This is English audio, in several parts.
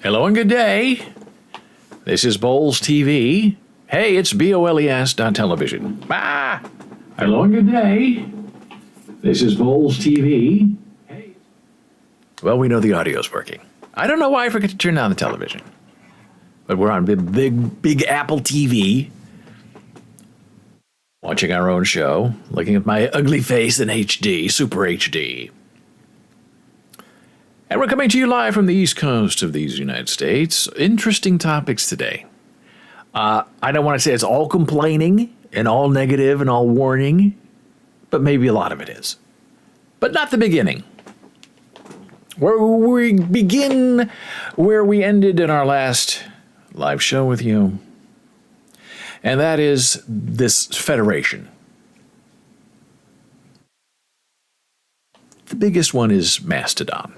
Hello and good day. This is Boles.xyz. Hey, it's Boles.television. Hello and good day. This is Boles.xyz. Hey. Well, we know the audio's working. I don't know why I forget to turn down the television. But we're on big Apple TV. Watching our own show. Looking at my ugly face in HD, Super HD. And we're coming to you live from the East Coast of these United States. Interesting topics today. I don't want to say it's all complaining and all negative and all warning, but maybe a lot of it is. But not the beginning. Where we begin where we ended in our last live show with you. And that is this federation. The biggest one is Mastodon.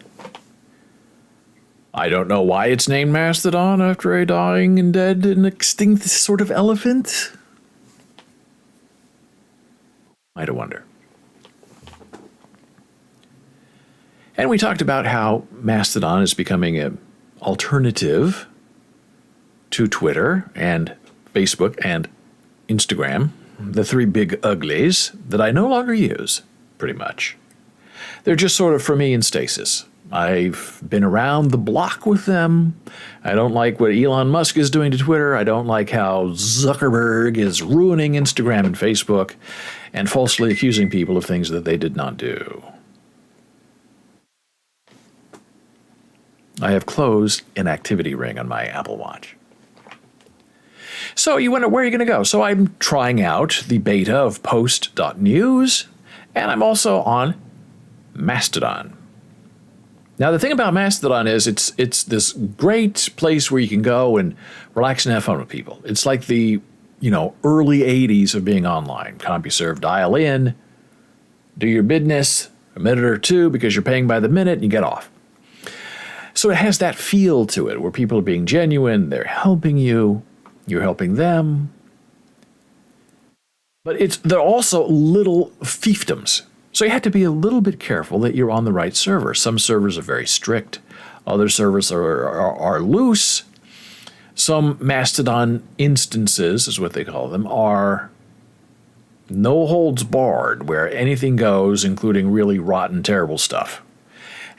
I don't know why it's named Mastodon after a dying and dead and extinct sort of elephant. I do wonder. And we talked about how Mastodon is becoming an alternative to Twitter and Facebook and Instagram, the three big uglies that I no longer use, pretty much. They're just sort of for me in stasis. I've been around the block with them. I don't like what Elon Musk is doing to Twitter. I don't like how Zuckerberg is ruining Instagram and Facebook and falsely accusing people of things that they did not do. I have closed an activity ring on my Apple Watch. So you wonder, where are you going to go? So I'm trying out the beta of Post.news, and I'm also on Mastodon. Now, the thing about Mastodon is it's this great place where you can go and relax and have fun with people. It's like the, early 80s of being online. CompuServe, dial in, do your business, a minute or two because you're paying by the minute, and you get off. So it has that feel to it where people are being genuine, they're helping you, you're helping them. But they're also little fiefdoms. So you have to be a little bit careful that you're on the right server. Some servers are very strict. Other servers are loose. Some Mastodon instances, is what they call them, are no holds barred, where anything goes, including really rotten, terrible stuff.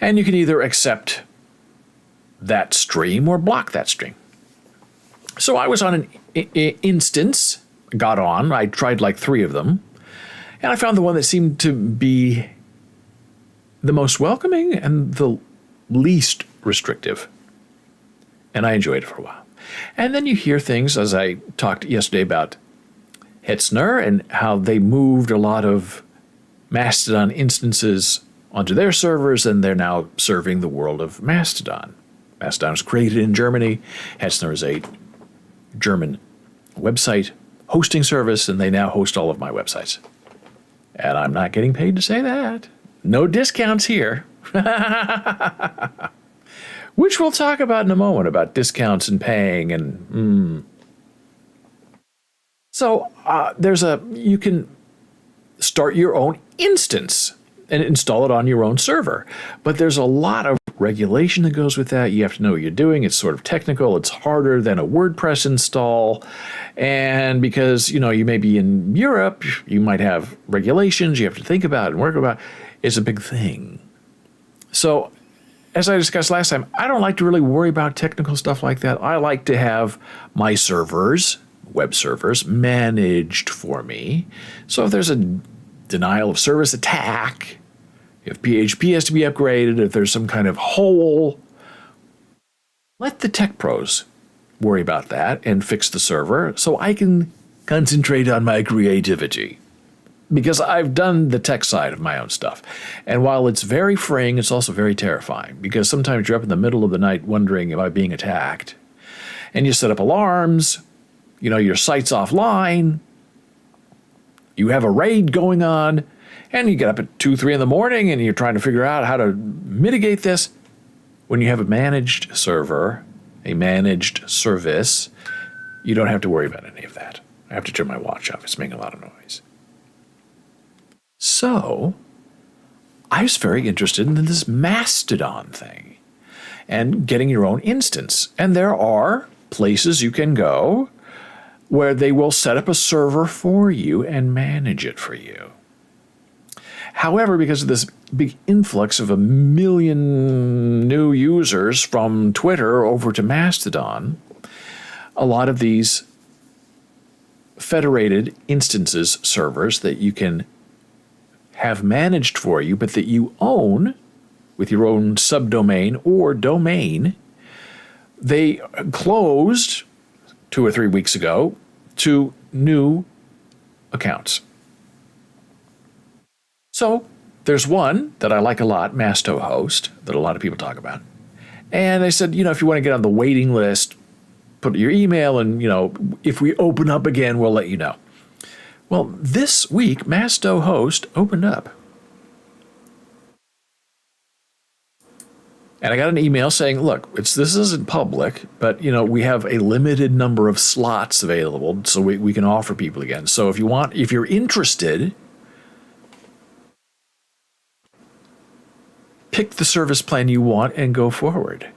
And you can either accept that stream or block that stream. So I was on an instance, got on, I tried like 3 of them. And I found the one that seemed to be the most welcoming and the least restrictive. And I enjoyed it for a while. And then you hear things, as I talked yesterday about Hetzner and how they moved a lot of Mastodon instances onto their servers, and they're now serving the world of Mastodon. Mastodon was created in Germany. Hetzner is a German website hosting service, and they now host all of my websites. And I'm not getting paid to say that. No discounts here. Which we'll talk about in a moment, about discounts and paying and... So you can start your own instance and install it on your own server. But there's a lot of regulation that goes with that. You have to know what you're doing. It's sort of technical. It's harder than a WordPress install. And because, you may be in Europe, you might have regulations you have to think about and work about. It's a big thing. So, as I discussed last time, I don't like to really worry about technical stuff like that. I like to have my servers, web servers, managed for me. So if there's a denial of service attack, if PHP has to be upgraded, if there's some kind of hole, let the tech pros worry about that and fix the server so I can concentrate on my creativity. Because I've done the tech side of my own stuff. And while it's very freeing, it's also very terrifying. Because sometimes you're up in the middle of the night wondering, am I being attacked? And you set up alarms, your site's offline, you have a raid going on, and you get up at 2, 3 in the morning and you're trying to figure out how to mitigate this. When you have a managed server, a managed service, you don't have to worry about any of that. I have to turn my watch off. It's making a lot of noise. So, I was very interested in this Mastodon thing. and getting your own instance. And there are places you can go where they will set up a server for you and manage it for you. However, because of this big influx of 1 million new users from Twitter over to Mastodon, a lot of these federated instances servers that you can have managed for you, but that you own with your own subdomain or domain, they closed 2 or 3 weeks ago to new accounts. So there's one that I like a lot, Mastohost, that a lot of people talk about. And they said, if you want to get on the waiting list, put your email and, if we open up again, we'll let you know. Well, this week, Mastohost opened up. And I got an email saying, look, this isn't public, but, we have a limited number of slots available, so we can offer people again. So if you're interested, pick the service plan you want and go forward.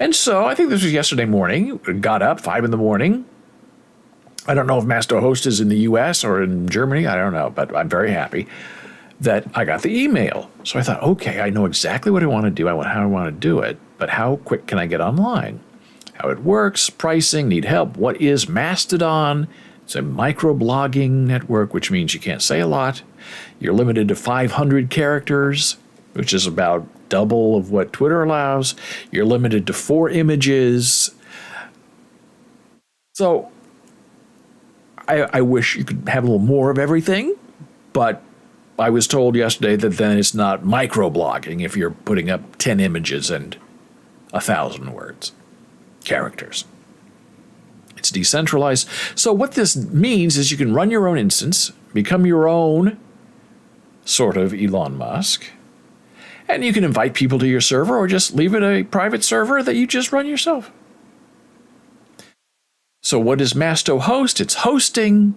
And so I think this was yesterday morning. Got up 5 in the morning. I don't know if Mastohost is in the US or in Germany. I don't know, but I'm very happy that I got the email. So I thought, okay, I know exactly what I want to do. How I want to do it, but how quick can I get online? How it works, pricing, need help. What is Mastodon? It's a microblogging network, which means you can't say a lot. You're limited to 500 characters, which is about double of what Twitter allows. You're limited to 4 images. So I wish you could have a little more of everything, but I was told yesterday that then it's not microblogging if you're putting up 10 images and 1,000 characters. It's decentralized. So what this means is you can run your own instance, become your own sort of Elon Musk, and you can invite people to your server or just leave it a private server that you just run yourself. So what is Mastohost? It's hosting,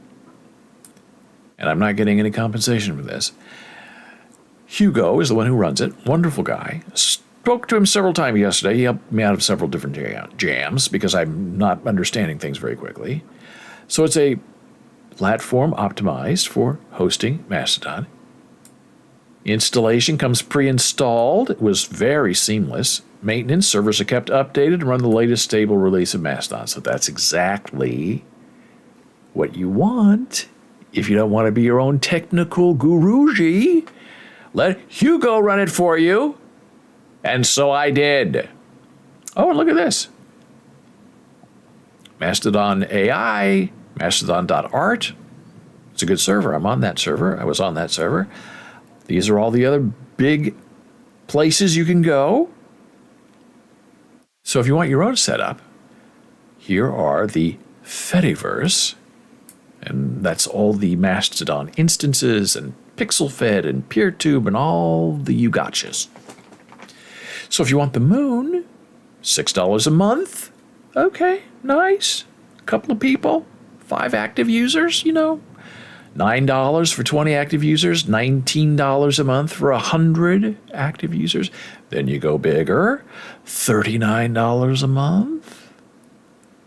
and I'm not getting any compensation for this. Hugo is the one who runs it. Wonderful guy. Spoke to him several times yesterday. He helped me out of several different jams because I'm not understanding things very quickly. So it's a platform optimized for hosting Mastodon. Installation comes pre-installed. It was very seamless. Maintenance, servers are kept updated and run the latest stable release of Mastodon. So that's exactly what you want. If you don't want to be your own technical guruji, let Hugo run it for you. And so I did. Oh, and look at this. Mastodon AI, mastodon.art. It's a good server. I'm on that server. I was on that server. These are all the other big places you can go. So if you want your own setup, here are the Fediverse, and that's all the Mastodon instances and PixelFed and PeerTube and all the you gotchas. So if you want the moon, $6 a month. Okay, nice. A couple of people, 5 active users, $9 for 20 active users, $19 a month for 100 active users. Then you go bigger, $39 a month,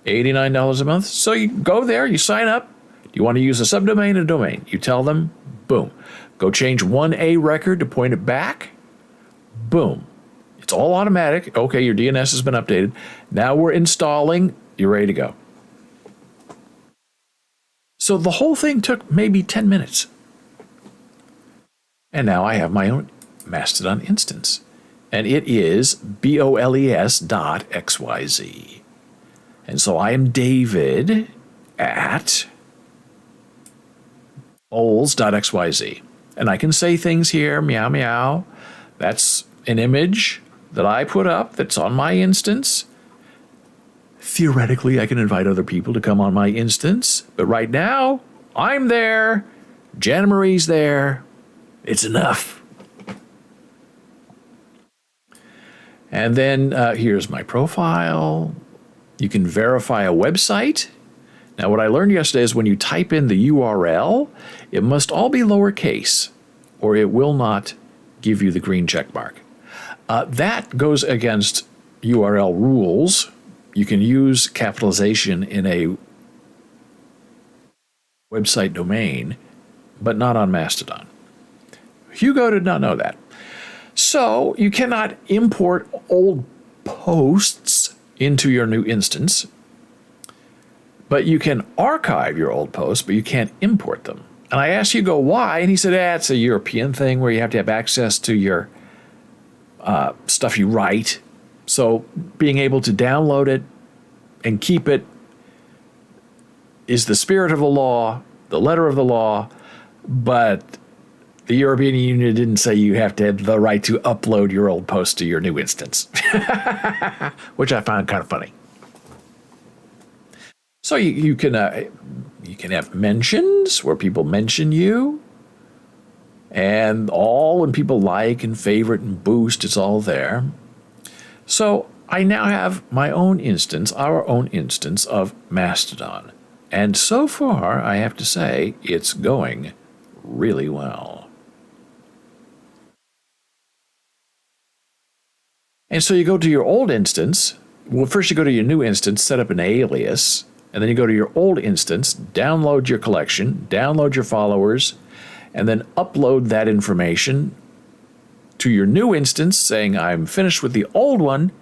$89 a month. So you go there, you sign up. Do you want to use a subdomain or domain? You tell them, boom. Go change one A record to point it back. Boom. It's all automatic. Okay, your DNS has been updated. Now we're installing. You're ready to go. So the whole thing took maybe 10 minutes. And now I have my own Mastodon instance. And it is Boles.xyz. And so I am David at Boles.xyz. And I can say things here, meow, meow. That's an image that I put up that's on my instance. Theoretically, I can invite other people to come on my instance. But right now, I'm there. Jana Marie's there. It's enough. And then here's my profile. You can verify a website. Now, what I learned yesterday is when you type in the URL, it must all be lowercase, or it will not give you the green check mark. That goes against URL rules, you can use capitalization in a website domain, but not on Mastodon. Hugo did not know that. So you cannot import old posts into your new instance, but you can archive your old posts, but you can't import them. And I asked Hugo why, and he said, it's a European thing where you have to have access to your stuff you write. So being able to download it and keep it is the spirit of the law, the letter of the law, but the European Union didn't say you have to have the right to upload your old post to your new instance, which I found kind of funny. So you can have mentions where people mention you, and all when people like and favorite and boost, it's all there. So I now have my own instance, our own instance of Mastodon. And so far, I have to say, it's going really well. And so you go to your old instance. Well, first you go to your new instance, set up an alias, and then you go to your old instance, download your collection, download your followers, and then upload that information to your new instance saying, I'm finished with the old one,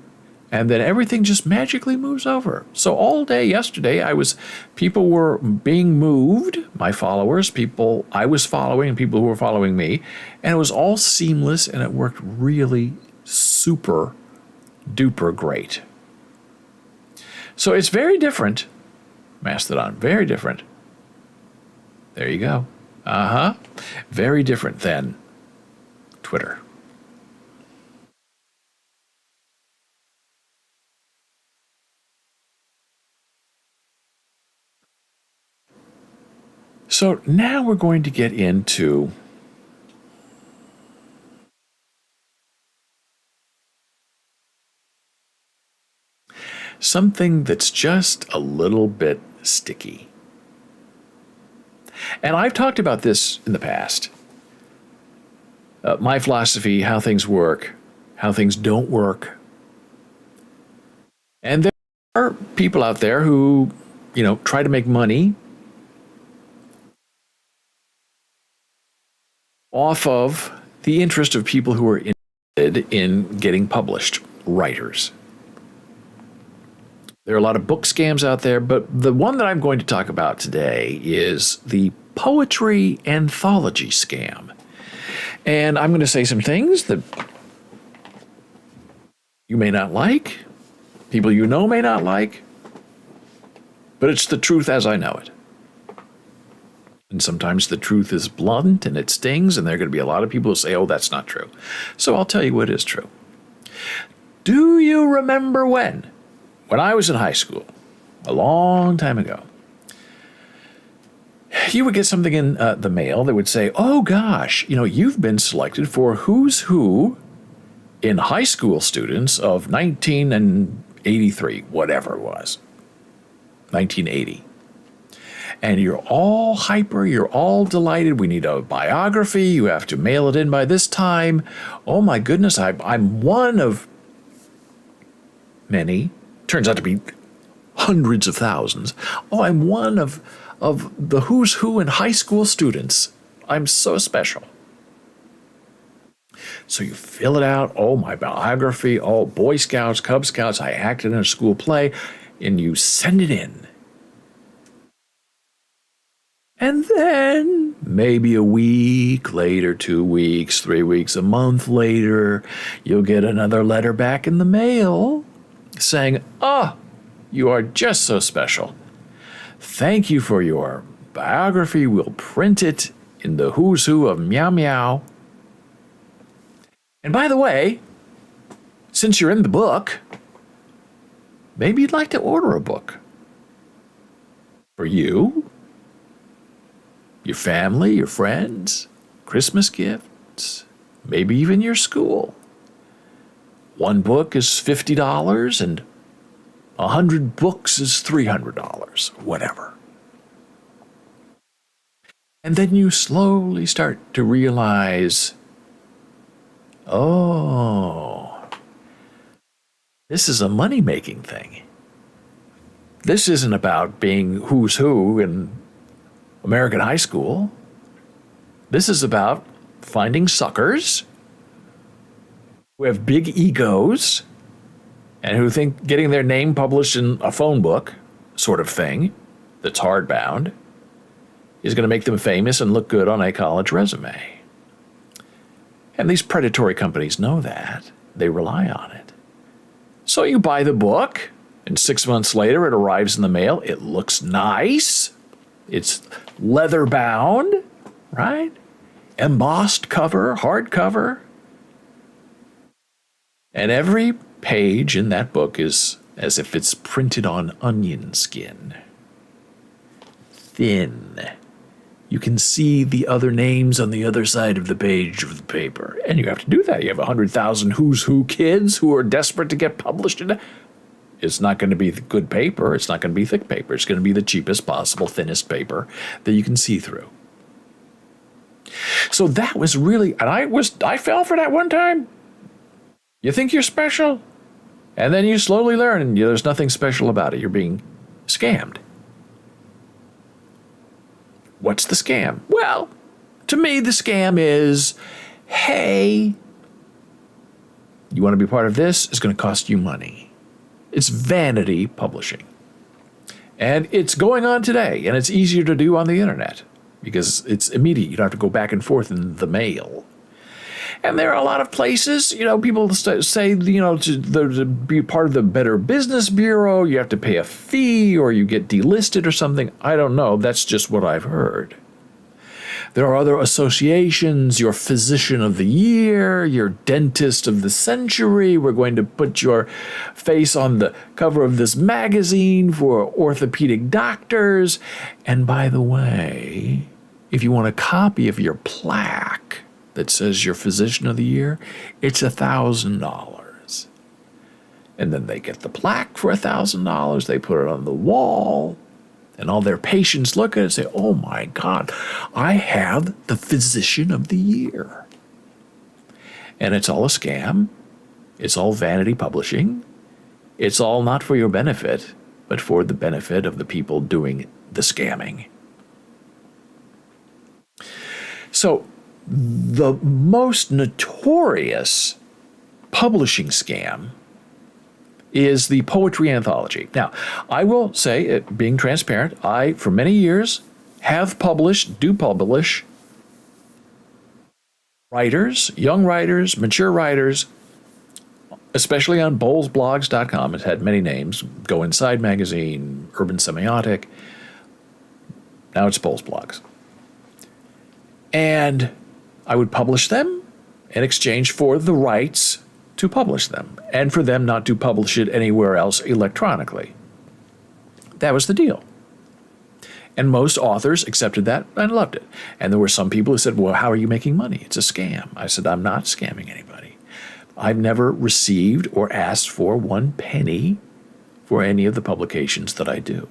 and then everything just magically moves over. So all day yesterday, people were being moved, my followers, people I was following, and people who were following me, and it was all seamless, and it worked really super duper great. So it's very different, Mastodon, very different. There you go. Very different than Twitter. So now we're going to get into something that's just a little bit sticky. And I've talked about this in the past. My philosophy, how things work, how things don't work. And there are people out there who, try to make money off of the interest of people who are interested in getting published, writers. There are a lot of book scams out there, but the one that I'm going to talk about today is the poetry anthology scam. And I'm going to say some things that you may not like, people you know may not like, but it's the truth as I know it. And sometimes the truth is blunt and it stings, and there are going to be a lot of people who say, oh, that's not true. So I'll tell you what is true. Do you remember when I was in high school, a long time ago, you would get something in the mail that would say, oh gosh, you've been selected for who's who in high school students of 1983, whatever it was, 1980. And you're all hyper, you're all delighted. We need a biography. You have to mail it in by this time. Oh my goodness, I'm one of many. Turns out to be hundreds of thousands. Oh, I'm one of the who's who in high school students. I'm so special. So you fill it out. Oh, my biography. Oh, Boy Scouts, Cub Scouts. I acted in a school play. And you send it in. And then maybe a week later, 2 weeks, 3 weeks, a month later, you'll get another letter back in the mail saying, oh, you are just so special. Thank you for your biography. We'll print it in the who's who of Meow Meow. And by the way, since you're in the book, maybe you'd like to order a book for you, your family, your friends, Christmas gifts, maybe even your school. One book is $50 and 100 books is $300, whatever. And then you slowly start to realize, oh, This is a money-making thing. This isn't about being who's who in American high school. This is about finding suckers who have big egos and who think getting their name published in a phone book sort of thing that's hardbound is going to make them famous and look good on a college resume. And these predatory companies know that. They rely on it. So you buy the book, and 6 months later it arrives in the mail. It looks nice. It's leather bound, right? Embossed cover, hardcover. And every page in that book is as if it's printed on onion skin. Thin. You can see the other names on the other side of the page of the paper. And you have to do that. You have 100,000 who's who kids who are desperate to get published in it. It's not going to be good paper. It's not going to be thick paper. It's going to be the cheapest possible, thinnest paper that you can see through. So that was really, and I fell for that one time. You think you're special, and then you slowly learn, and there's nothing special about it. You're being scammed. What's the scam? Well, to me, the scam is, hey, you want to be part of this? It's going to cost you money. It's vanity publishing. And it's going on today, and it's easier to do on the internet because it's immediate. You don't have to go back and forth in the mail. And there are a lot of places, people say, to be part of the Better Business Bureau, you have to pay a fee or you get delisted or something. I don't know. That's just what I've heard. There are other associations, your Physician of the Year, your Dentist of the Century. We're going to put your face on the cover of this magazine for orthopedic doctors. And by the way, if you want a copy of your plaque that says your Physician of the Year, it's $1,000. And then they get the plaque for $1,000. They put it on the wall. And all their patients look at it and say, oh my God, I have the Physician of the Year. And it's all a scam. It's all vanity publishing. It's all not for your benefit, but for the benefit of the people doing the scamming. So the most notorious publishing scam is the poetry anthology. Now, I will say, being transparent, I, for many years, do publish writers, young writers, mature writers, especially on Boles.xyz. It's had many names: Go Inside Magazine, Urban Semiotic. Now it's Boles Blogs. And I would publish them in exchange for the rights to publish them, and for them not to publish it anywhere else electronically. That was the deal. And most authors accepted that and loved it. And there were some people who said, well, how are you making money? It's a scam. I said, I'm not scamming anybody. I've never received or asked for 1 penny for any of the publications that I do.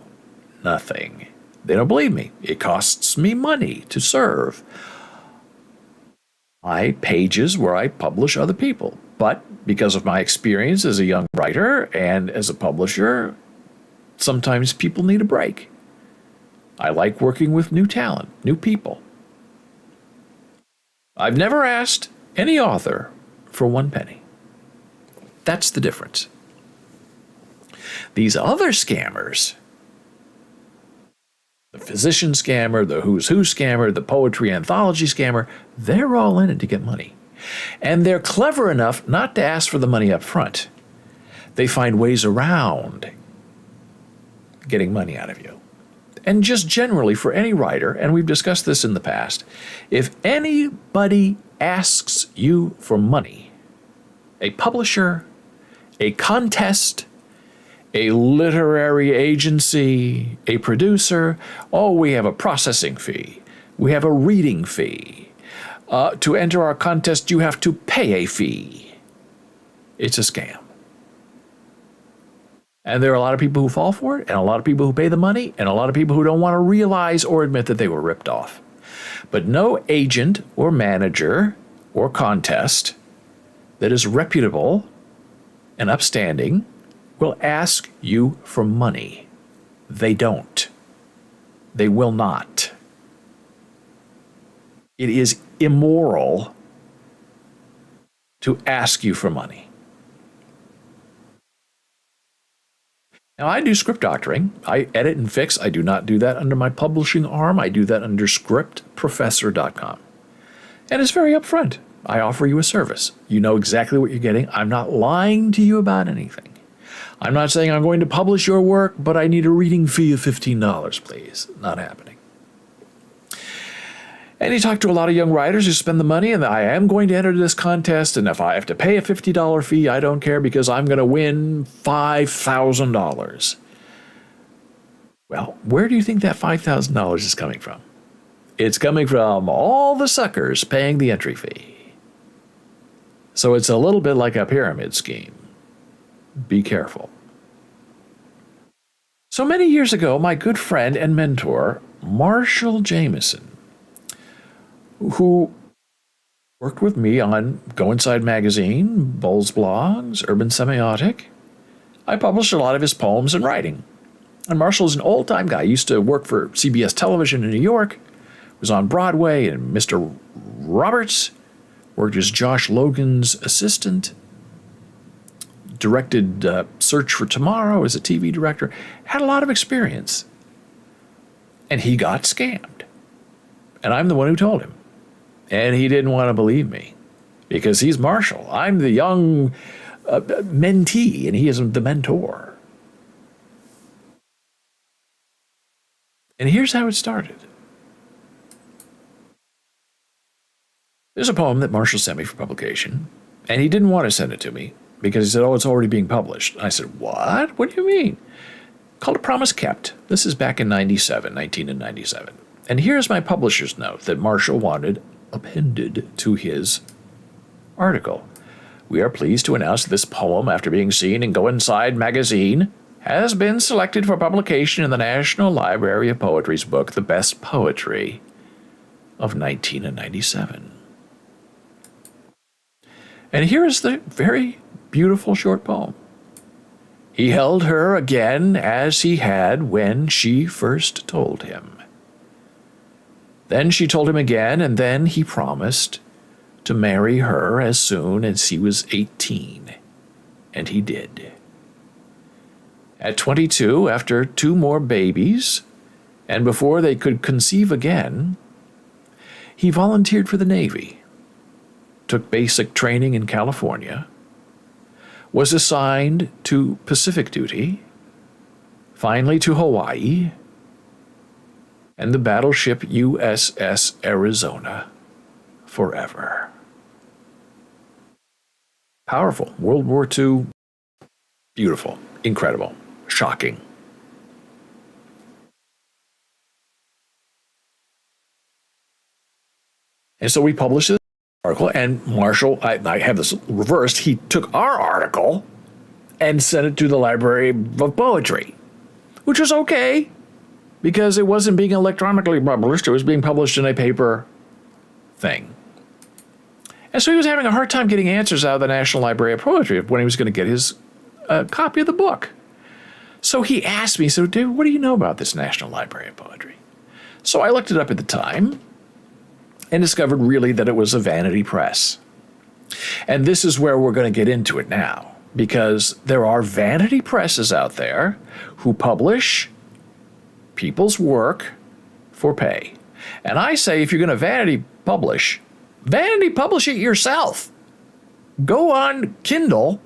Nothing. They don't believe me. It costs me money to serve my pages where I publish other people. But because of my experience as a young writer and as a publisher, sometimes people need a break. I like working with new talent, new people. I've never asked any author for 1 penny. That's the difference. These other scammers, the physician scammer, the who's who scammer, the poetry anthology scammer, they're all in it to get money. And they're clever enough not to ask for the money up front. They find ways around getting money out of you. And just generally for any writer, and we've discussed this in the past, if anybody asks you for money, a publisher, a contest, a literary agency, a producer, we have a processing fee. We have a reading fee. To enter our contest, you have to pay a fee. It's a scam. And there are a lot of people who fall for it, and a lot of people who pay the money, and a lot of people who don't want to realize or admit that they were ripped off. But no agent or manager or contest that is reputable and upstanding will ask you for money. They don't. They will not. It is immoral to ask you for money. Now, I do script doctoring. I edit and fix. I do not do that under my publishing arm. I do that under scriptprofessor.com. And it's very upfront. I offer you a service. You know exactly what you're getting. I'm not lying to you about anything. I'm not saying I'm going to publish your work, but I need a reading fee of $15, please. Not happening. And you talk to a lot of young writers who spend the money, and I am going to enter this contest, and if I have to pay a $50 fee, I don't care because I'm going to win $5,000. Well, where do you think that $5,000 is coming from? It's coming from all the suckers paying the entry fee. So it's a little bit like a pyramid scheme. Be careful. So many years ago, my good friend and mentor, Marshall Jameson, who worked with me on Go Inside Magazine, Boles blogs, Urban Semiotic. I published a lot of his poems and writing. And Marshall's an old-time guy. He used to work for CBS television in New York, was on Broadway, and Mr. Roberts worked as Josh Logan's assistant, directed Search for Tomorrow as a TV director, had a lot of experience. And he got scammed. And I'm the one who told him. And he didn't want to believe me because he's Marshall. I'm the young mentee and he is the mentor. And here's how it started. There's a poem that Marshall sent me for publication, and he didn't want to send it to me because he said, oh, it's already being published. I said, what? What do you mean? Called A Promise Kept. This is back in 1997. And here's my publisher's note that Marshall wanted appended to his article. We are pleased to announce this poem, after being seen in Go Inside Magazine, has been selected for publication in the National Library of Poetry's book, The Best Poetry of 1997. And here is the very beautiful short poem. He held her again as he had when she first told him. Then she told him again, and then he promised to marry her as soon as he was 18. And he did. At 22, after 2 more babies, and before they could conceive again, he volunteered for the Navy, took basic training in California, was assigned to Pacific duty, finally to Hawaii, and the battleship USS Arizona forever. Powerful. World War II. Beautiful. Incredible. Shocking. And so we published this article, and Marshall, I have this reversed, he took our article and sent it to the Library of Poetry, which was okay, because it wasn't being electronically published, it was being published in a paper thing. And so he was having a hard time getting answers out of the National Library of Poetry when he was going to get his copy of the book. So he asked me, so David, what do you know about this National Library of Poetry? So I looked it up at the time and discovered really that it was a vanity press. And this is where we're going to get into it now, because there are vanity presses out there who publish people's work for pay. And I say, if you're going to vanity publish it yourself. Go on Kindle,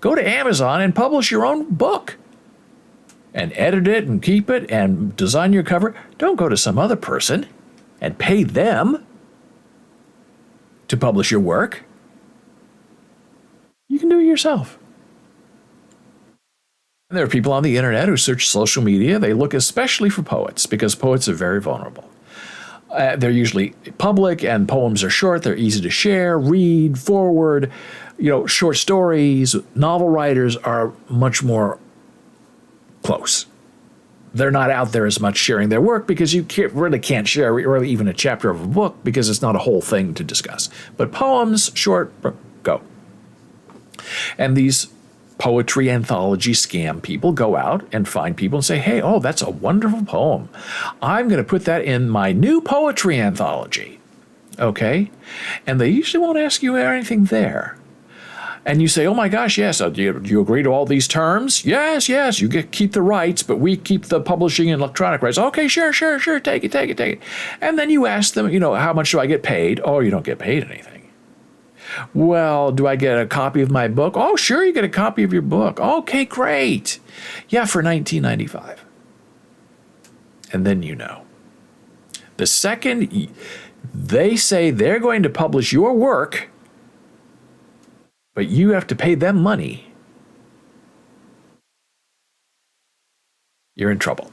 go to Amazon and publish your own book. And edit it and keep it and design your cover. Don't go to some other person and pay them to publish your work. You can do it yourself. And there are people on the internet who search social media. They look especially for poets because poets are very vulnerable. They're usually public and poems are short. They're easy to share, read, forward. Short stories, novel writers are much more close. They're not out there as much sharing their work because you really can't share really even a chapter of a book because it's not a whole thing to discuss. But poems, short, go. And these poetry anthology scam people go out and find people and say, hey, oh, that's a wonderful poem. I'm going to put that in my new poetry anthology. Okay? And they usually won't ask you anything there. And you say, oh my gosh, yes, do you agree to all these terms? Yes, you keep the rights, but we keep the publishing and electronic rights. Okay, sure, take it. And then you ask them, how much do I get paid? Oh, you don't get paid anything. Well, do I get a copy of my book? Oh, sure, you get a copy of your book. Okay, great. Yeah, for $19.95. And then the second they say they're going to publish your work, but you have to pay them money, you're in trouble.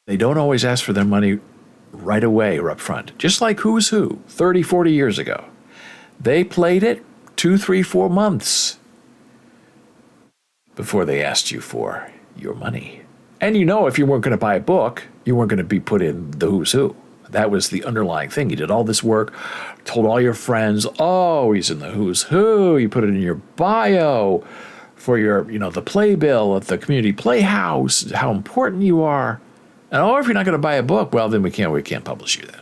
They don't always ask for their money right away or up front. Just like Who's Who 30, 40 years ago. They played it 2, 3, 4 months before they asked you for your money. And if you weren't going to buy a book, you weren't going to be put in the Who's Who. That was the underlying thing. You did all this work, told all your friends, oh, he's in the Who's Who. You put it in your bio for your, the playbill at the community playhouse, how important you are. And if you're not going to buy a book, well, then we can't publish you then.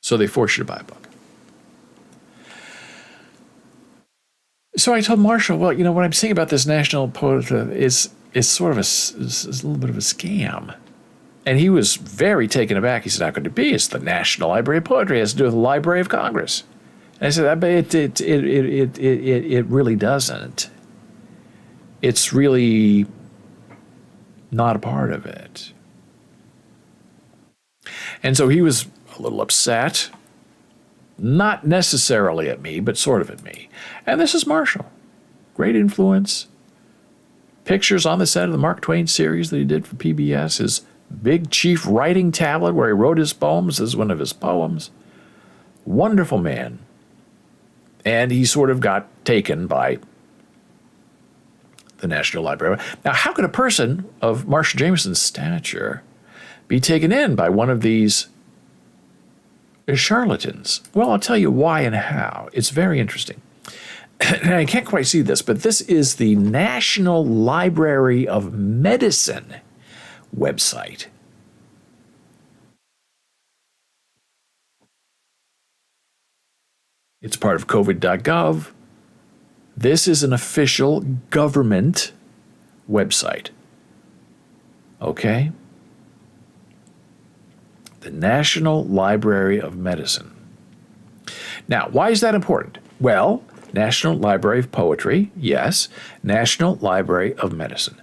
So they force you to buy a book. So I told Marshall, well, what I'm saying about this national poet is sort of is a little bit of a scam. And he was very taken aback. He said, how could it be? It's the National Library of Poetry. It has to do with the Library of Congress. And I said, it really doesn't. It's really not a part of it. And so he was a little upset, not necessarily at me, but sort of at me. And this is Marshall. Great influence. Pictures on the set of the Mark Twain series that he did for PBS. His big chief writing tablet where he wrote his poems is one of his poems. Wonderful man. And he sort of got taken by the National Library. Now, how could a person of Marshall Jameson's stature be taken in by one of these charlatans? Well, I'll tell you why and how. It's very interesting. And I can't quite see this, but this is the National Library of Medicine website. It's part of COVID.gov. This is an official government website. Okay? The National Library of Medicine. Now, why is that important? Well, National Library of Poetry, yes. National Library of Medicine.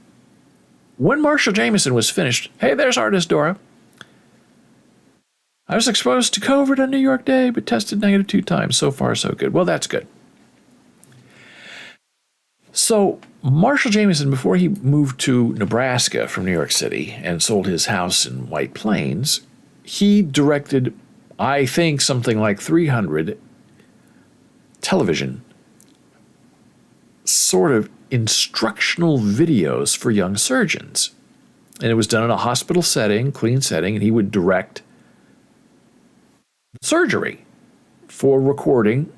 When Marshall Jameson was finished, hey, there's artist Dora. I was exposed to COVID on New York Day, but tested negative 2 times. So far, so good. Well, that's good. So Marshall Jameson, before he moved to Nebraska from New York City and sold his house in White Plains, he directed, I think, something like 300 television sort of instructional videos for young surgeons. And it was done in a hospital setting, clean setting, and he would direct surgery for recording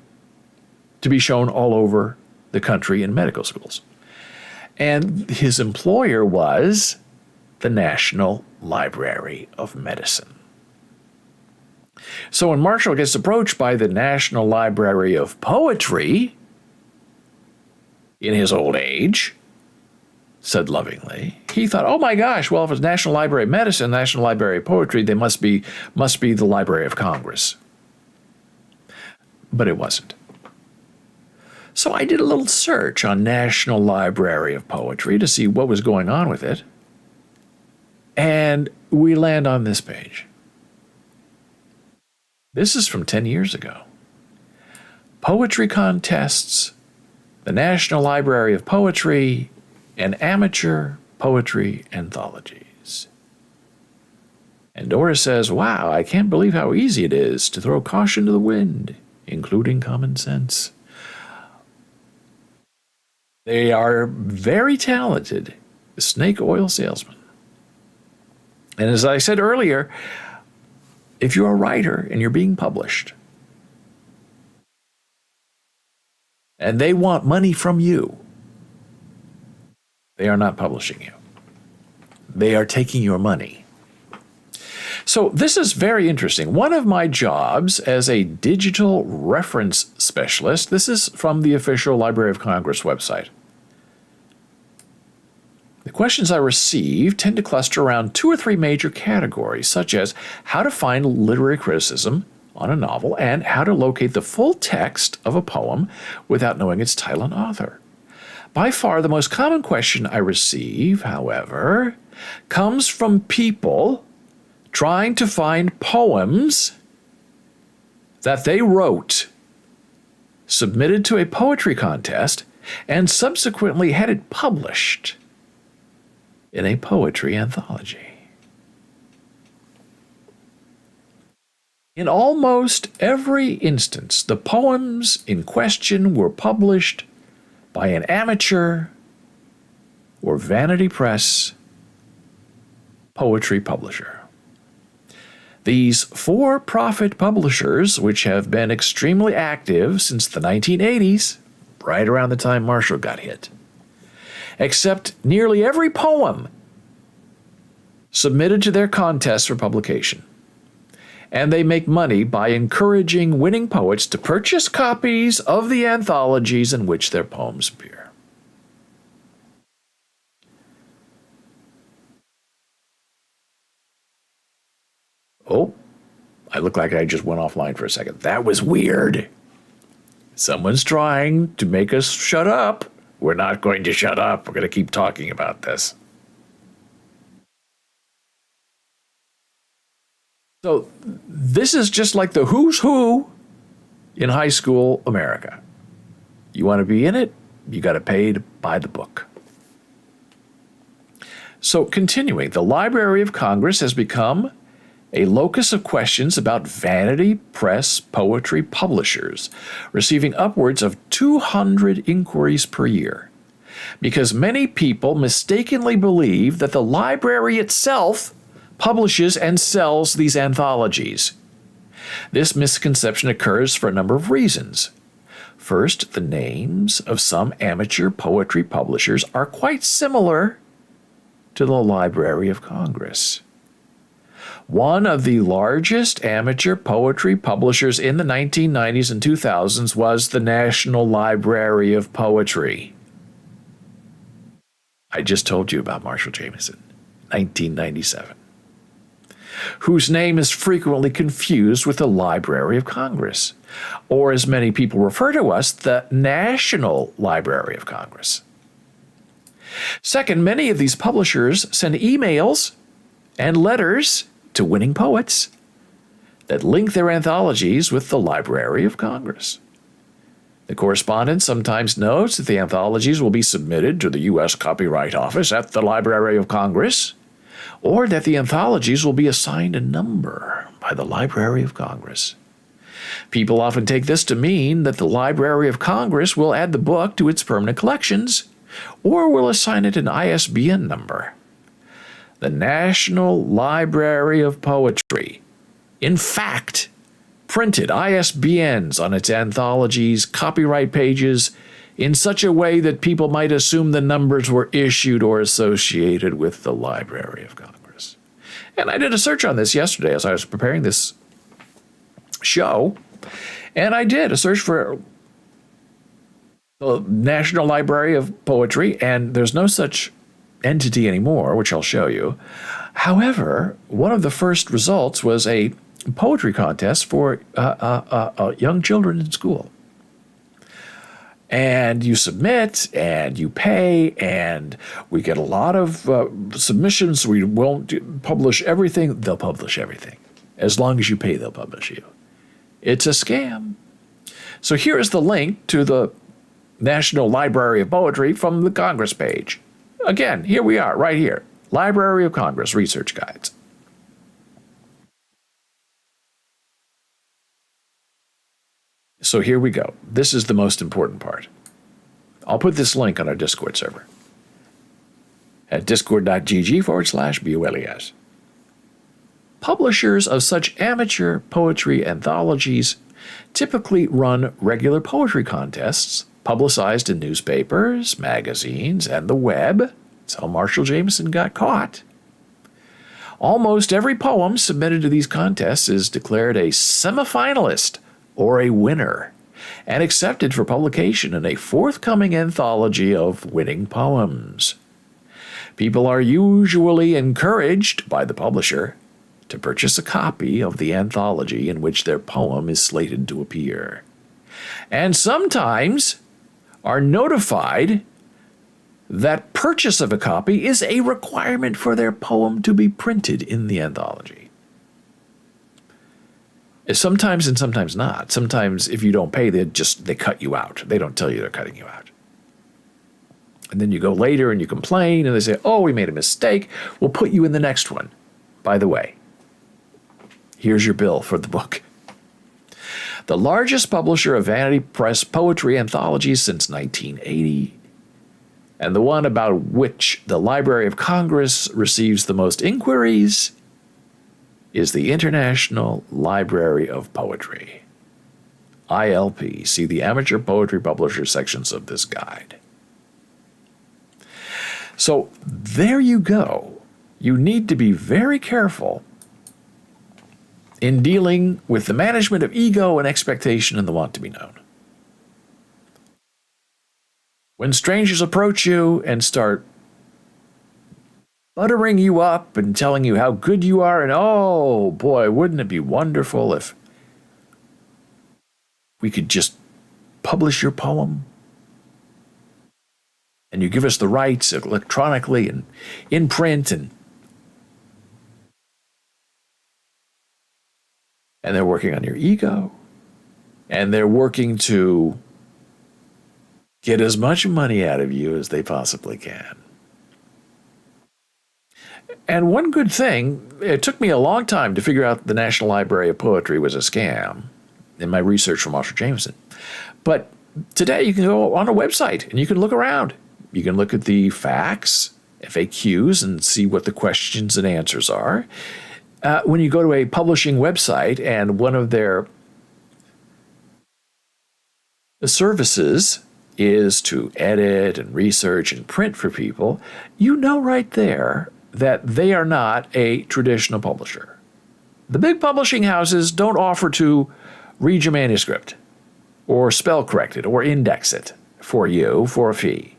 to be shown all over the country in medical schools. And his employer was the National Library of Medicine. So when Marshall gets approached by the National Library of Poetry in his old age, said lovingly, he thought, oh my gosh, well, if it's National Library of Medicine, National Library of Poetry, they must be the Library of Congress. But it wasn't. So I did a little search on National Library of Poetry to see what was going on with it. And we land on this page. This is from 10 years ago. Poetry contests, the National Library of Poetry, and amateur poetry anthologies. And Dora says, wow, I can't believe how easy it is to throw caution to the wind, including common sense. They are very talented snake oil salesmen. And as I said earlier, if you're a writer and you're being published, and they want money from you, they are not publishing you. They are taking your money. So this is very interesting. One of my jobs as a digital reference specialist, this is from the official Library of Congress website. The questions I receive tend to cluster around 2 or 3 major categories, such as how to find literary criticism on a novel and how to locate the full text of a poem without knowing its title and author. By far the most common question I receive, however, comes from people trying to find poems that they wrote, submitted to a poetry contest, and subsequently had it published in a poetry anthology. In almost every instance, the poems in question were published by an amateur or vanity press poetry publisher. These for-profit publishers, which have been extremely active since the 1980s, right around the time Marshall got hit, accept nearly every poem submitted to their contests for publication. And they make money by encouraging winning poets to purchase copies of the anthologies in which their poems appear. Oh, I look like I just went offline for a second. That was weird. Someone's trying to make us shut up. We're not going to shut up. We're going to keep talking about this. So this is just like the who's who in high school America. You want to be in it, you got to pay to buy the book. So continuing, the Library of Congress has become a locus of questions about vanity press poetry publishers, receiving upwards of 200 inquiries per year, because many people mistakenly believe that the library itself publishes and sells these anthologies. This misconception occurs for a number of reasons. First, the names of some amateur poetry publishers are quite similar to the Library of Congress. One of the largest amateur poetry publishers in the 1990s and 2000s was the National Library of Poetry. I just told you about Marshall Jameson, 1997, whose name is frequently confused with the Library of Congress, or as many people refer to us, the National Library of Congress. Second, many of these publishers send emails and letters to winning poets that link their anthologies with the Library of Congress. The correspondent sometimes notes that the anthologies will be submitted to the U.S. Copyright Office at the Library of Congress, or that the anthologies will be assigned a number by the Library of Congress. People often take this to mean that the Library of Congress will add the book to its permanent collections, or will assign it an ISBN number. The National Library of Poetry, in fact, printed ISBNs on its anthologies' copyright pages in such a way that people might assume the numbers were issued or associated with the Library of Congress. And I did a search on this yesterday as I was preparing this show, and I did a search for the National Library of Poetry, and there's no such entity anymore, which I'll show you. However, one of the first results was a poetry contest for young children in school. And you submit, and you pay, and we get a lot of submissions. We won't publish everything. They'll publish everything. As long as you pay, they'll publish you. It's a scam. So here is the link to the National Library of Poetry from the Congress page. Again, here we are, right here. Library of Congress Research Guides. So here we go. This is the most important part. I'll put this link on our Discord server at discord.gg/BOLES. Publishers of such amateur poetry anthologies typically run regular poetry contests publicized in newspapers, magazines, and the web. That's how Marshall Jameson got caught. Almost every poem submitted to these contests is declared a semifinalist or a winner and accepted for publication in a forthcoming anthology of winning poems. People are usually encouraged by the publisher to purchase a copy of the anthology in which their poem is slated to appear, and sometimes are notified that purchase of a copy is a requirement for their poem to be printed in the anthology. Sometimes and sometimes not. Sometimes if you don't pay, they cut you out. They don't tell you they're cutting you out. And then you go later and you complain and they say, oh, we made a mistake. We'll put you in the next one. By the way, here's your bill for the book. The largest publisher of Vanity Press poetry anthologies since 1980, and the one about which the Library of Congress receives the most inquiries, is the International Library of Poetry, ILP. See the amateur poetry publisher sections of this guide. So there you go. You need to be very careful in dealing with the management of ego and expectation and the want to be known. When strangers approach you and start buttering you up and telling you how good you are, and oh boy, wouldn't it be wonderful if we could just publish your poem and you give us the rights electronically and in print, and they're working on your ego, and they're working to get as much money out of you as they possibly can. And one good thing, it took me a long time to figure out the National Library of Poetry was a scam in my research for Marshall Jameson. But today you can go on a website and you can look around. You can look at the facts, FAQs, and see what the questions and answers are. When you go to a publishing website and one of their services is to edit and research and print for people, you know right there that they are not a traditional publisher. The big publishing houses don't offer to read your manuscript or spell correct it or index it for you for a fee.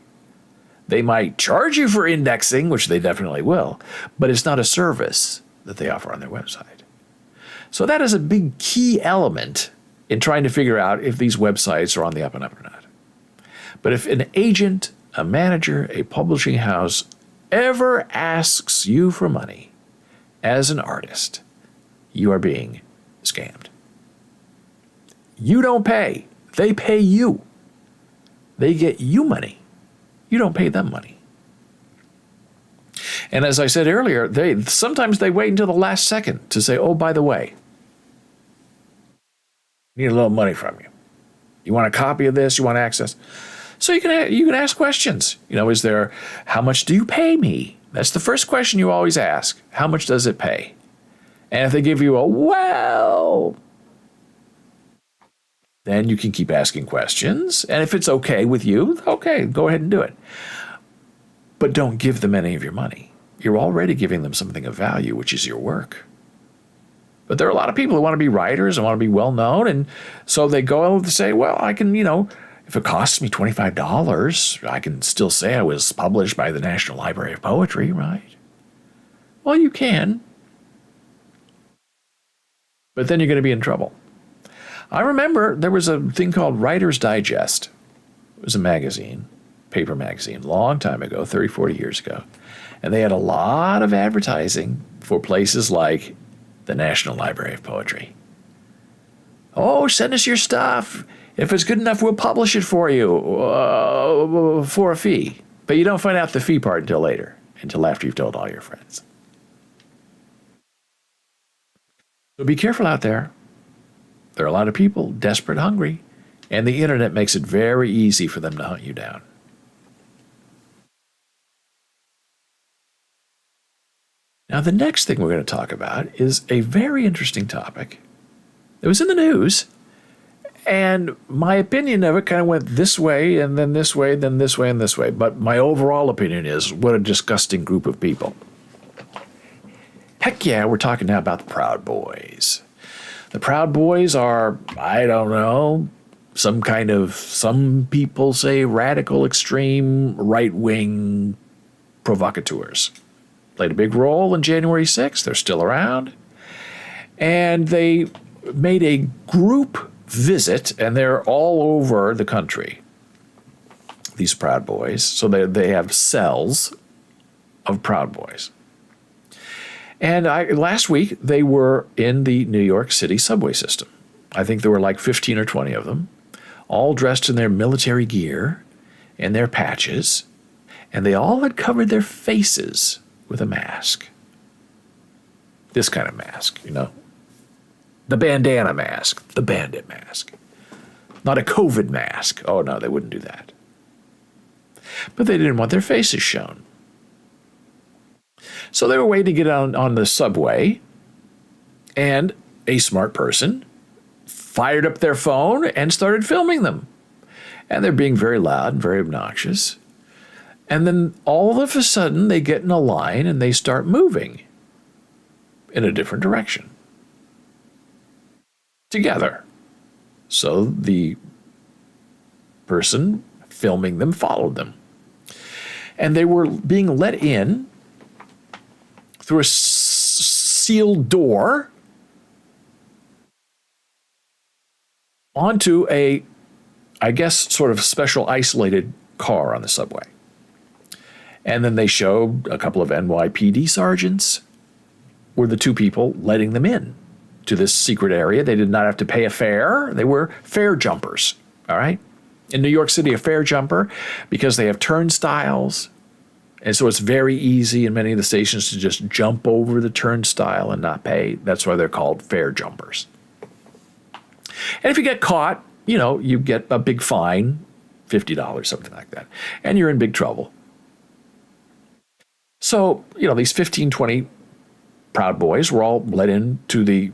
They might charge you for indexing, which they definitely will, but it's not a service that they offer on their website. So that is a big key element in trying to figure out if these websites are on the up and up or not. But if an agent, a manager, a publishing house ever asks you for money as an artist, you are being scammed. You don't pay. They pay you. They get you money. You don't pay them money. And as I said earlier, sometimes they wait until the last second to say, oh, by the way, I need a little money from you. You want a copy of this? You want access? So you can ask questions. Is there, how much do you pay me? That's the first question you always ask. How much does it pay? And if they give you a well, then you can keep asking questions. And if it's okay with you, okay, go ahead and do it. But don't give them any of your money. You're already giving them something of value, which is your work. But there are a lot of people who want to be writers and want to be well known. And so they go and say, well, I can, if it costs me $25, I can still say I was published by the National Library of Poetry, right? Well, you can. But then you're going to be in trouble. I remember there was a thing called Writer's Digest. It was a magazine, paper magazine, long time ago, 30, 40 years ago. And they had a lot of advertising for places like the National Library of Poetry. Oh, send us your stuff. If it's good enough, we'll publish it for you for a fee. But you don't find out the fee part until later, until after you've told all your friends. So be careful out there. There are a lot of people desperate, hungry, and the internet makes it very easy for them to hunt you down. Now, the next thing we're going to talk about is a very interesting topic. It was in the news, and my opinion of it kind of went this way, and then this way, then this way, and this way. But my overall opinion is, what a disgusting group of people. Heck yeah, we're talking now about the Proud Boys. The Proud Boys are, I don't know, some people say radical, extreme, right-wing provocateurs. Played a big role in January 6th. They're still around. And they made a group visit, and they're all over the country, these Proud Boys. So they have cells of Proud Boys. And last week, they were in the New York City subway system. I think there were like 15 or 20 of them, all dressed in their military gear and their patches, and they all had covered their faces with a mask. This kind of mask, The bandana mask, the bandit mask. Not a COVID mask. Oh, no, they wouldn't do that. But they didn't want their faces shown. So they were waiting to get on the subway, and a smart person fired up their phone and started filming them. And they're being very loud and very obnoxious. And then all of a sudden, they get in a line and they start moving in a different direction together. So the person filming them followed them. And they were being let in through a sealed door onto a, I guess, sort of special isolated car on the subway. And then they showed a couple of NYPD sergeants were the two people letting them in to this secret area. They did not have to pay a fare. They were fare jumpers, all right? In New York City, a fare jumper, because they have turnstiles, and so it's very easy in many of the stations to just jump over the turnstile and not pay. That's why they're called fare jumpers. And if you get caught, you get a big fine, $50, something like that, and you're in big trouble. So, these 15, 20 Proud Boys were all let into the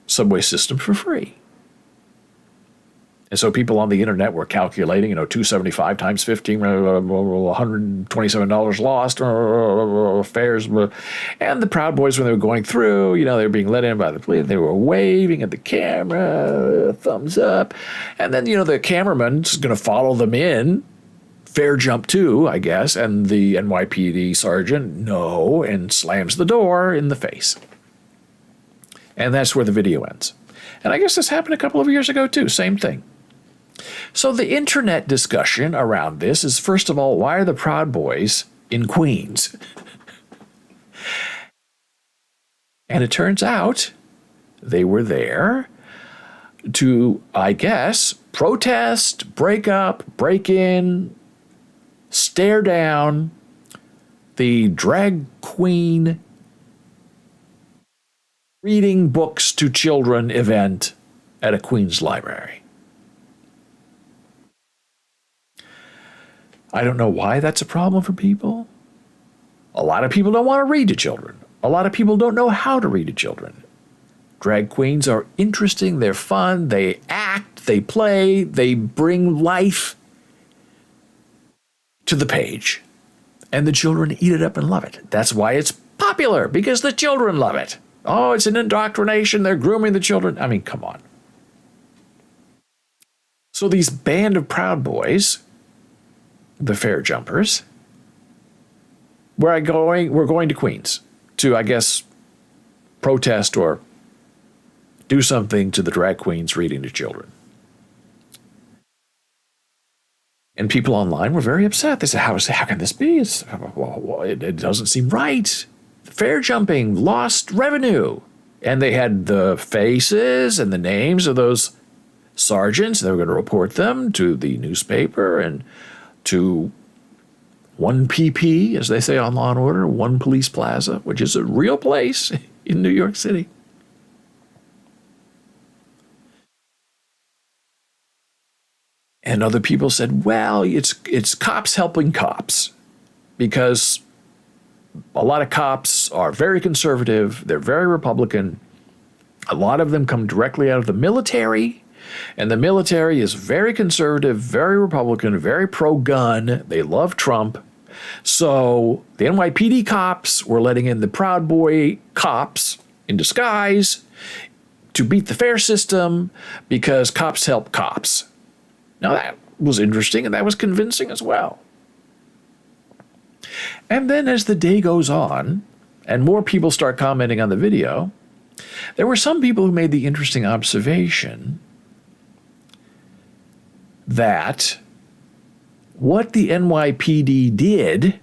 subway system for free. And so people on the internet were calculating, $275 times 15, $127 lost, fares. And the Proud Boys, when they were going through, they were being let in by the police. They were waving at the camera, thumbs up. And then, the cameraman's going to follow them in. Fair jump too, I guess, and the NYPD sergeant, no, and slams the door in the face. And that's where the video ends. And I guess this happened a couple of years ago too, same thing. So the internet discussion around this is, first of all, why are the Proud Boys in Queens? And it turns out they were there to, I guess, protest, break up, break in, stare down the drag queen reading books to children event at a Queens library. I don't know why that's a problem for people. A lot of people don't want to read to children. A lot of people don't know how to read to children. Drag queens are interesting, they're fun, they act, they play, they bring life to the page, and the children eat it up and love it. That's why it's popular, because the children love it. Oh, it's an indoctrination. They're grooming the children. I mean, come on. So these band of Proud Boys, the fare jumpers, we're going to Queens to, I guess, protest or do something to the drag queens reading to children. And people online were very upset. They said, how can this be? It doesn't seem right. Fare jumping, lost revenue. And they had the faces and the names of those sergeants. They were going to report them to the newspaper and to 1PP, as they say on Law and Order, One Police Plaza, which is a real place in New York City. And other people said, well, it's cops helping cops, because a lot of cops are very conservative. They're very Republican. A lot of them come directly out of the military, and the military is very conservative, very Republican, very pro-gun. They love Trump. So the NYPD cops were letting in the Proud Boy cops in disguise to beat the fare system because cops help cops. Now that was interesting, and that was convincing as well. And then as the day goes on, and more people start commenting on the video, there were some people who made the interesting observation that what the NYPD did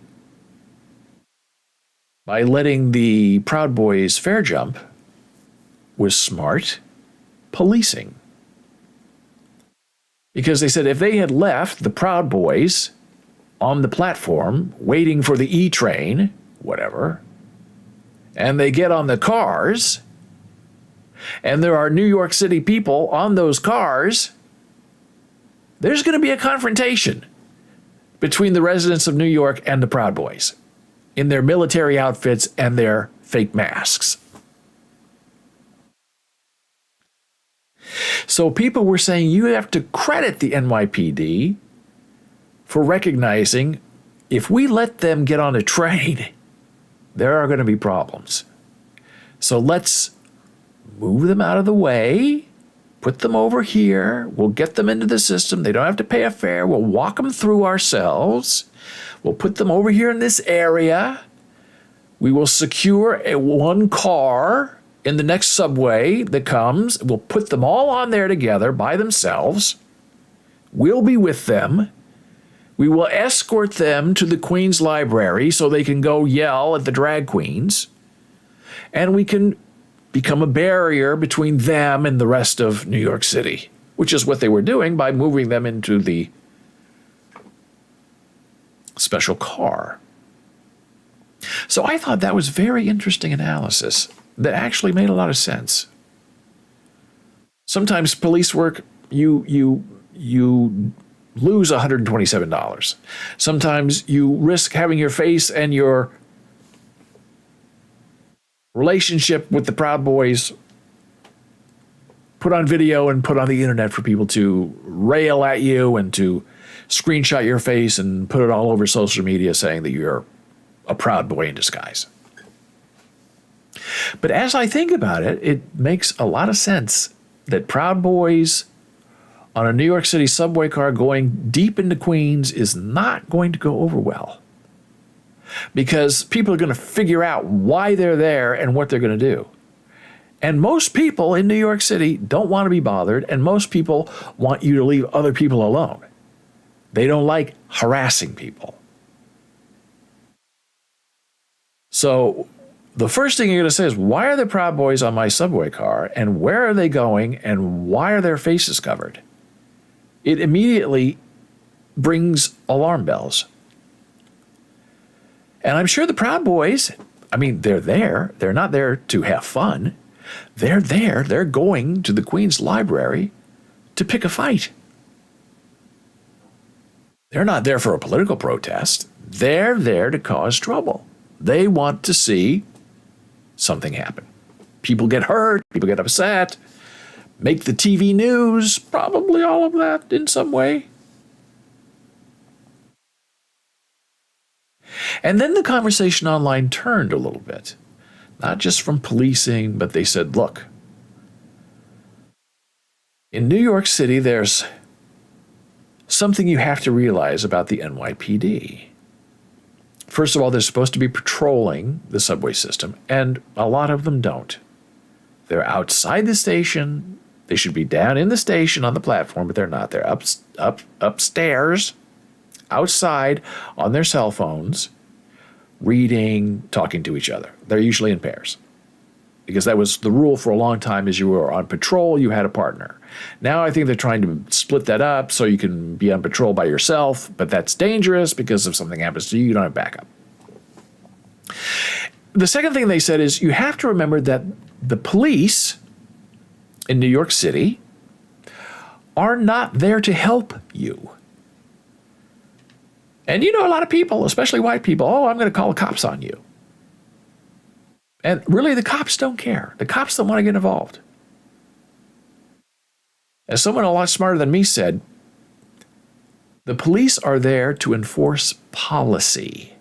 by letting the Proud Boys fare jump was smart policing. Because they said if they had left the Proud Boys on the platform waiting for the E train, whatever, and they get on the cars, and there are New York City people on those cars, there's going to be a confrontation between the residents of New York and the Proud Boys in their military outfits and their fake masks. So people were saying you have to credit the NYPD for recognizing if we let them get on a train, there are going to be problems. So let's move them out of the way, put them over here, we'll get them into the system, they don't have to pay a fare, we'll walk them through ourselves, we'll put them over here in this area, we will secure one car in the next subway that comes, we'll put them all on there together by themselves, we'll be with them, we will escort them to the Queen's Library so they can go yell at the drag queens, and we can become a barrier between them and the rest of New York City, which is what they were doing by moving them into the special car. So I thought that was very interesting analysis that actually made a lot of sense. Sometimes police work, you lose $127. Sometimes you risk having your face and your relationship with the Proud Boys put on video and put on the internet for people to rail at you and to screenshot your face and put it all over social media saying that you're a Proud Boy in disguise. But as I think about it, it makes a lot of sense that Proud Boys on a New York City subway car going deep into Queens is not going to go over well. Because people are going to figure out why they're there and what they're going to do. And most people in New York City don't want to be bothered, and most people want you to leave other people alone. They don't like harassing people. So the first thing you're going to say is, why are the Proud Boys on my subway car, and where are they going, and why are their faces covered? It immediately brings alarm bells. And I'm sure the Proud Boys, I mean, they're there. They're not there to have fun. They're there. They're going to the Queen's Library to pick a fight. They're not there for a political protest. They're there to cause trouble. They want to see something happen. People get hurt. People get upset. Make the TV news. Probably all of that in some way. And then the conversation online turned a little bit. Not just from policing, but they said, look, in New York City, there's something you have to realize about the NYPD. First of all, they're supposed to be patrolling the subway system, and a lot of them don't. They're outside the station. They should be down in the station on the platform, but they're not. They're upstairs, outside, on their cell phones, reading, talking to each other. They're usually in pairs. Because that was the rule for a long time. As you were on patrol, you had a partner. Now I think they're trying to split that up so you can be on patrol by yourself, but that's dangerous because if something happens to you, you don't have backup. The second thing they said is you have to remember that the police in New York City are not there to help you. And you know, a lot of people, especially white people, oh, I'm going to call the cops on you. And really, the cops don't care. The cops don't want to get involved. As someone a lot smarter than me said, the police are there to enforce policy.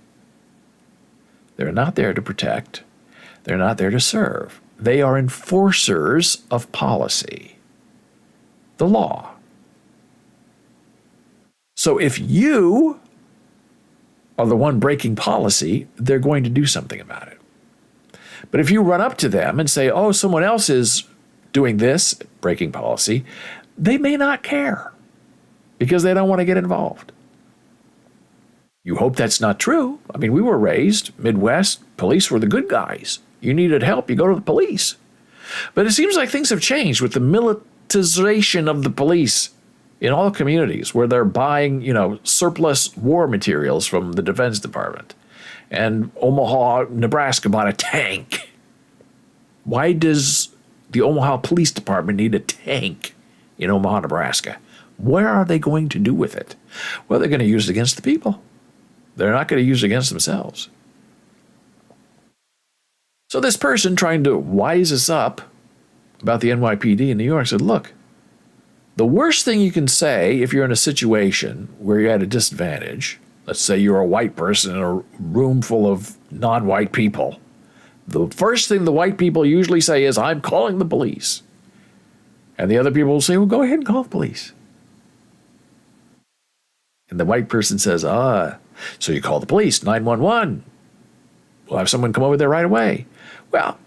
They're not there to protect. They're not there to serve. They are enforcers of policy, the law. So if you are the one breaking policy, they're going to do something about it. But if you run up to them and say, oh, someone else is doing this, breaking policy, they may not care because they don't want to get involved. You hope that's not true. I mean, we were raised, Midwest, police were the good guys. You needed help, you go to the police. But it seems like things have changed with the militarization of the police in all communities where they're buying, surplus war materials from the Defense Department. And Omaha, Nebraska bought a tank. Why does the Omaha Police Department need a tank in Omaha, Nebraska? What are they going to do with it? Well, they're going to use it against the people. They're not going to use it against themselves. So this person trying to wise us up about the NYPD in New York said, look, the worst thing you can say if you're in a situation where you're at a disadvantage, let's say you're a white person in a room full of non-white people, the first thing the white people usually say is, I'm calling the police. And the other people will say, well, go ahead and call the police. And the white person says, so you call the police, 911. We'll have someone come over there right away. Well,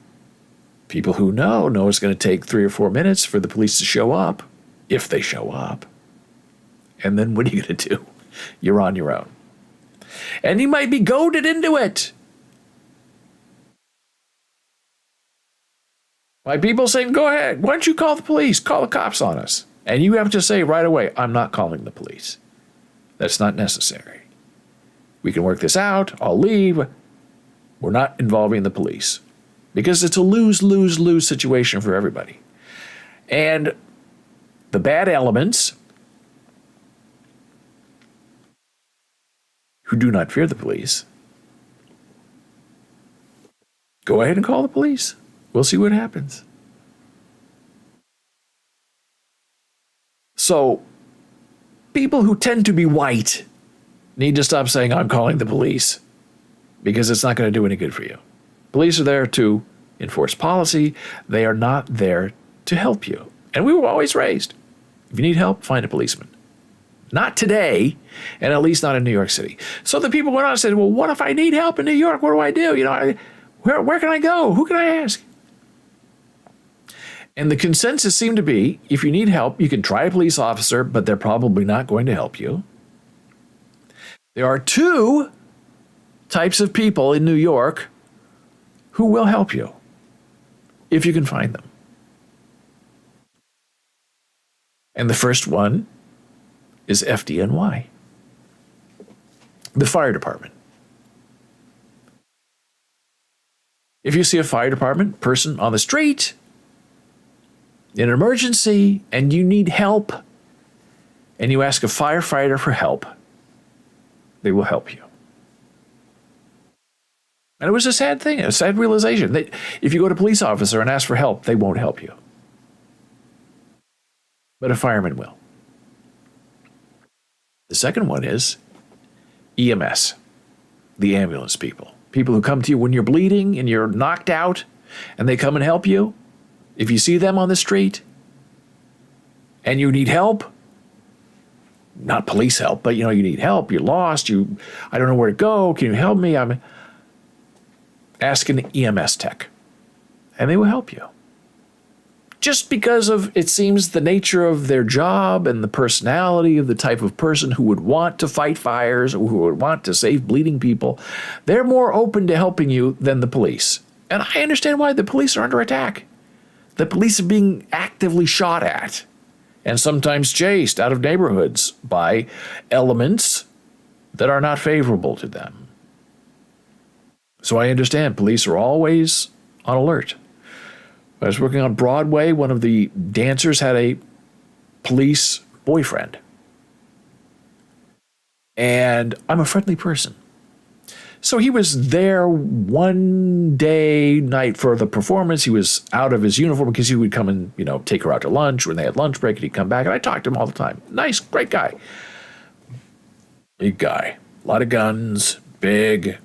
people who know it's going to take 3 or 4 minutes for the police to show up, if they show up. And then what are you going to do? You're on your own. And you might be goaded into it by people saying, go ahead, why don't you call the police? Call the cops on us. And you have to say right away, I'm not calling the police. That's not necessary. We can work this out. I'll leave. We're not involving the police. Because it's a lose-lose-lose situation for everybody. And the bad elements who do not fear the police, go ahead and call the police. We'll see what happens. So, people who tend to be white need to stop saying, I'm calling the police, because it's not going to do any good for you. Police are there to enforce policy. They are not there to help you. And we were always raised, if you need help, find a policeman. Not today, and at least not in New York City. So the people went on and said, well, what if I need help in New York? What do I do? Where can I go? Who can I ask? And the consensus seemed to be, if you need help, you can try a police officer, but they're probably not going to help you. There are 2 types of people in New York who will help you, if you can find them. And the first one is FDNY, the fire department. If you see a fire department person on the street in an emergency and you need help and you ask a firefighter for help, they will help you. And it was a sad thing, a sad realization that if you go to a police officer and ask for help, they won't help you. But a fireman will. The second one is EMS, the ambulance people. People who come to you when you're bleeding and you're knocked out and they come and help you. If you see them on the street and you need help, not police help, but you need help, you're lost, I don't know where to go, can you help me? I'm asking an EMS tech and they will help you. Just because of, it seems, the nature of their job and the personality of the type of person who would want to fight fires or who would want to save bleeding people, they're more open to helping you than the police. And I understand why. The police are under attack. The police are being actively shot at and sometimes chased out of neighborhoods by elements that are not favorable to them. So I understand police are always on alert. I was working on Broadway. One of the dancers had a police boyfriend. And I'm a friendly person. So he was there one night for the performance. He was out of his uniform because he would come and, take her out to lunch when they had lunch break, and he'd come back, and I talked to him all the time. Nice, great guy. Big guy. A lot of guns, big.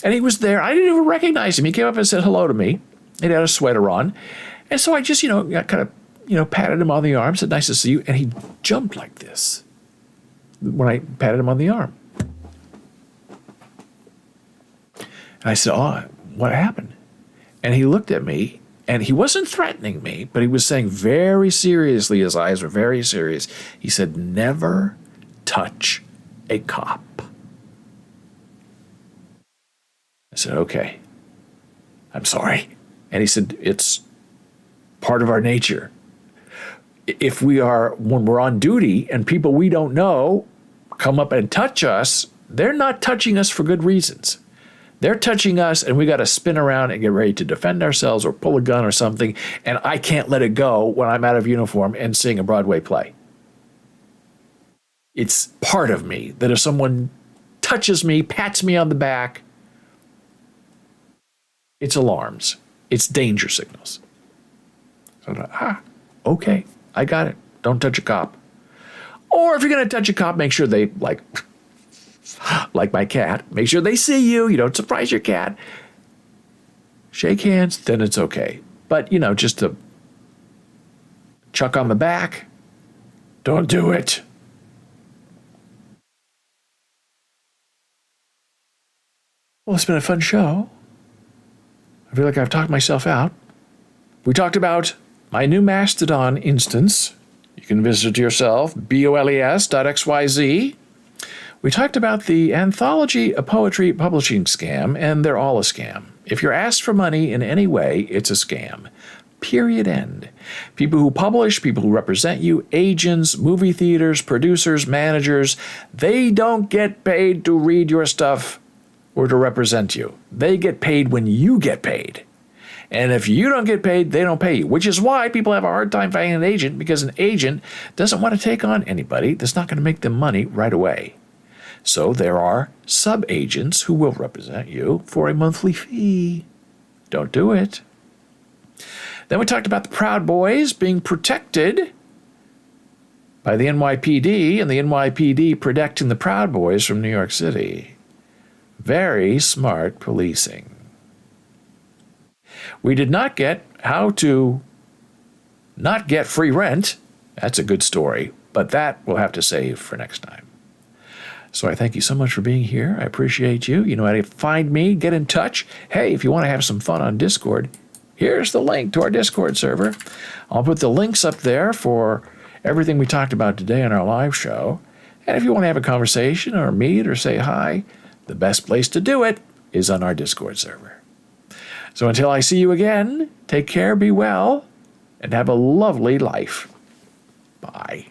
And he was there. I didn't even recognize him. He came up and said hello to me. He had a sweater on. And so I just, patted him on the arm, said, nice to see you. And he jumped like this when I patted him on the arm. And I said, oh, what happened? And he looked at me, and he wasn't threatening me, but he was saying very seriously, his eyes were very serious. He said, never touch a cop. I said, okay, I'm sorry. And he said, it's part of our nature. When we're on duty and people we don't know come up and touch us, they're not touching us for good reasons. They're touching us, and we got to spin around and get ready to defend ourselves or pull a gun or something, and I can't let it go when I'm out of uniform and seeing a Broadway play. It's part of me that if someone touches me, pats me on the back, it's alarms. It's danger signals. So okay, I got it. Don't touch a cop. Or if you're going to touch a cop, make sure they, like my cat, make sure they see you. You don't surprise your cat. Shake hands, then it's okay. But, just to chuck on the back, don't do it. Well, it's been a fun show. I feel like I've talked myself out. We talked about my new Mastodon instance. You can visit it yourself, Boles.xyz. We talked about the Anthology, a poetry publishing scam, and they're all a scam. If you're asked for money in any way, it's a scam. Period, end. People who publish, people who represent you, agents, movie theaters, producers, managers, they don't get paid to read your stuff or to represent you. They get paid when you get paid. And if you don't get paid, they don't pay you, which is why people have a hard time finding an agent, because an agent doesn't want to take on anybody that's not going to make them money right away. So there are sub-agents who will represent you for a monthly fee. Don't do it. Then we talked about the Proud Boys being protected by the NYPD, and the NYPD protecting the Proud Boys from New York City. Very smart policing. We did not get how to not get free rent. That's a good story, but that we'll have to save for next time. So I thank you so much for being here. I appreciate you. You know how to find me, get in touch. Hey, if you want to have some fun on Discord, here's the link to our Discord server. I'll put the links up there for everything we talked about today on our live show. And if you want to have a conversation or meet or say hi, the best place to do it is on our Discord server. So until I see you again, take care, be well, and have a lovely life. Bye.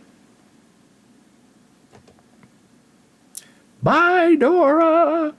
Bye, Dora.